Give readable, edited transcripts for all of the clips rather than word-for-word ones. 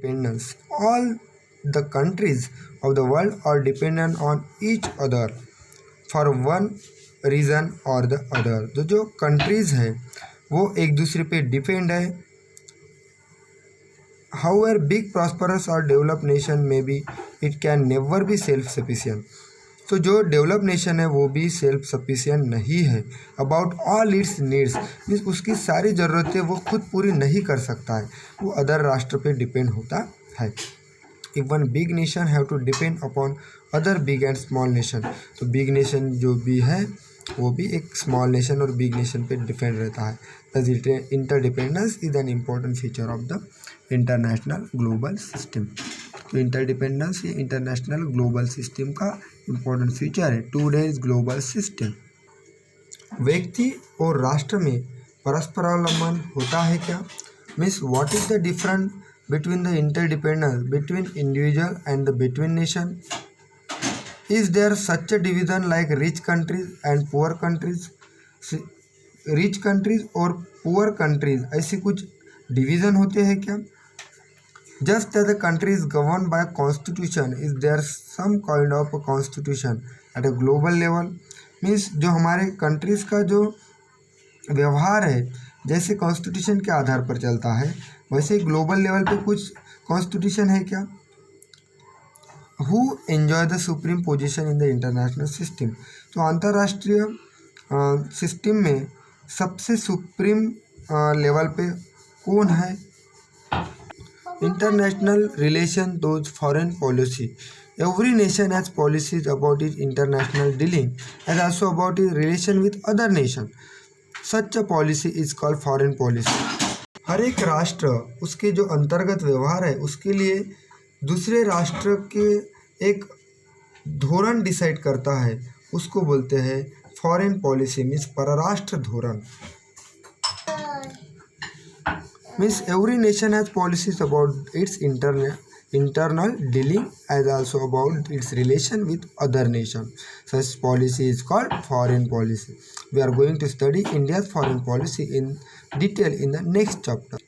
dependence. All the countries of the world are dependent on each other for one reason or the other. तो जो countries हैं वो एक दूसरे पे डिपेंड है. However big, prosperous or developed nation may be, it can never be self sufficient. तो जो डेवलप नेशन है वो भी सेल्फ सफिशिएंट नहीं है. About all it's needs means उसकी सारी ज़रूरतें वो खुद पूरी नहीं कर सकता है, वो अदर राष्ट्र पे डिपेंड होता है. If one big nation have to depend upon other big and small nation, तो बिग नेशन जो भी है वो भी एक स्मॉल नेशन और बिग नेशन पे डिपेंड रहता है. Interdependence is an important feature of the international global system. तो इंटरडिपेंडेंस ये इंटरनेशनल ग्लोबल सिस्टम का इम्पोर्टेंट फीचर है. Today's global system. व्यक्ति और राष्ट्र में परस्परावलंबन होता है क्या? Means what is the difference between the interdependence between individual and the between nation? Is there such a division like rich countries and poor countries? Rich countries और पुअर कंट्रीज ऐसी कुछ डिवीज़न होते हैं क्या? Just as the country is govern by constitution, is there some kind of constitution at a global level? Means जो हमारे countries का जो व्यवहार है जैसे कॉन्स्टिट्यूशन के आधार पर चलता है, वैसे ग्लोबल लेवल पे कुछ कॉन्स्टिट्यूशन है क्या? Who enjoy the supreme position in the international system? तो अंतर्राष्ट्रीय सिस्टम में सबसे सुप्रीम लेवल पे कौन है? International relation those foreign policy. Every nation has policies about it international dealing and also about it relation with other nation. Such a policy is called foreign policy. हर एक राष्ट्र उसके जो अंतर्गत व्यवहार है उसके लिए दूसरे राष्ट्र के एक धोरण डिसाइड करता है, उसको बोलते हैं फॉरेन पॉलिसी. मीन्स परराष्ट्र धोरण. Means every nation has policies about it's internal dealing as also about its relation with other nation. Such policy is called foreign policy. We are going to study India's foreign policy in detail in the next chapter.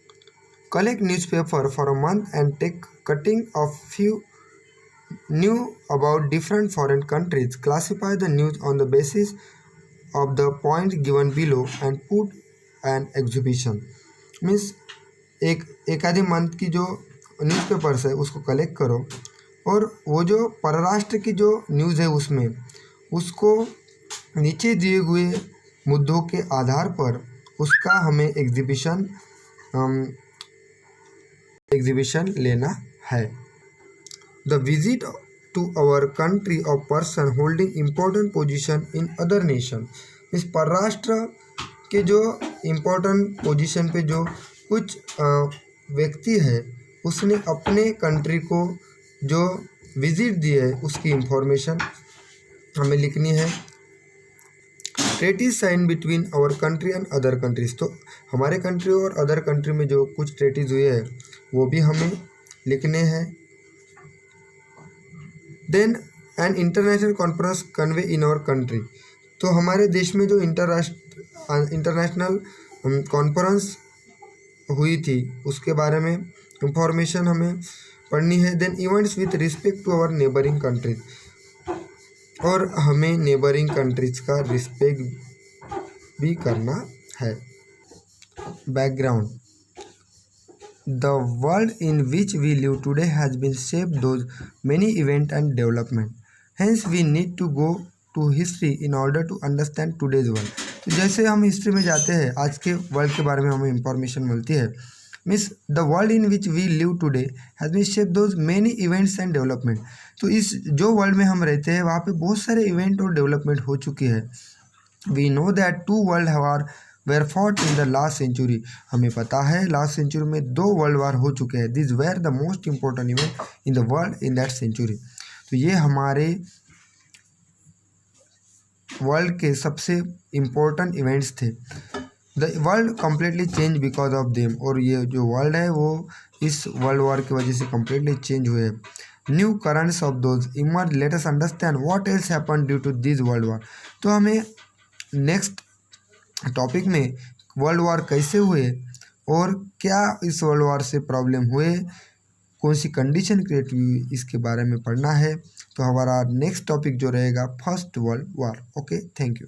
Collect newspaper for a month and take cutting of few new about different foreign countries. Classify the news on the basis of the point given below and put an exhibition. Means एक आधे month की जो newspapers है उसको collect करो और वो जो परराष्ट्र की जो न्यूज़ है उसमें उसको नीचे दिए हुए मुद्दों के आधार पर उसका हमें एग्जीबिशन लेना है. The visit to our country of person holding important position in other nation. इस परराष्ट्र के जो इम्पोर्टेंट पोजीशन पे जो कुछ व्यक्ति है उसने अपने कंट्री को जो विजिट दी है उसकी इंफॉर्मेशन हमें लिखनी है. Treaty sign between our country and other countries. तो हमारे कंट्री और अदर कंट्री में जो कुछ ट्रेटीज हुए हैं वो भी हमें लिखने हैं. Then an international conference convey in our country. तो हमारे देश में जो इंटरनेशनल कॉन्फ्रेंस हुई थी उसके बारे में इंफॉर्मेशन हमें पढ़नी है. Then events with respect to our neighbouring countries. और हमें नेबरिंग कंट्रीज का रिस्पेक्ट भी करना है. Background. The world in which we live today has been shaped those many event and development. Hence we need to go to history in order to understand today's world. तो जैसे हम history में जाते हैं आज के वर्ल्ड के बारे में हमें इंफॉर्मेशन मिलती है. Means the world in which we live today has been shaped those many events and development. तो इस जो वर्ल्ड में हम रहते हैं वहाँ पे बहुत सारे इवेंट और डेवलपमेंट हो चुकी है. We know that 2 world war were fought in the last century. हमें पता है लास्ट सेंचुरी में 2 वर्ल्ड वार हो चुके हैं. This were the most important event in the world in that century. तो ये हमारे वर्ल्ड के सबसे इम्पोर्टेंट इवेंट्स थे. The world completely change because of them. और ये जो वर्ल्ड है वो इस वर्ल्ड वॉर की वजह से कम्प्लीटली चेंज हुए. New currents of those emerge. Let us understand what else happen due to this world war. तो हमें नेक्स्ट टॉपिक में वर्ल्ड वॉर कैसे हुए और क्या इस वर्ल्ड वॉर से प्रॉब्लम हुए, कौन सी कंडीशन क्रिएट हुई इसके बारे में पढ़ना है। तो हमारा नेक्स्ट टॉपिक जो रहेगा first world war. Okay, thank you.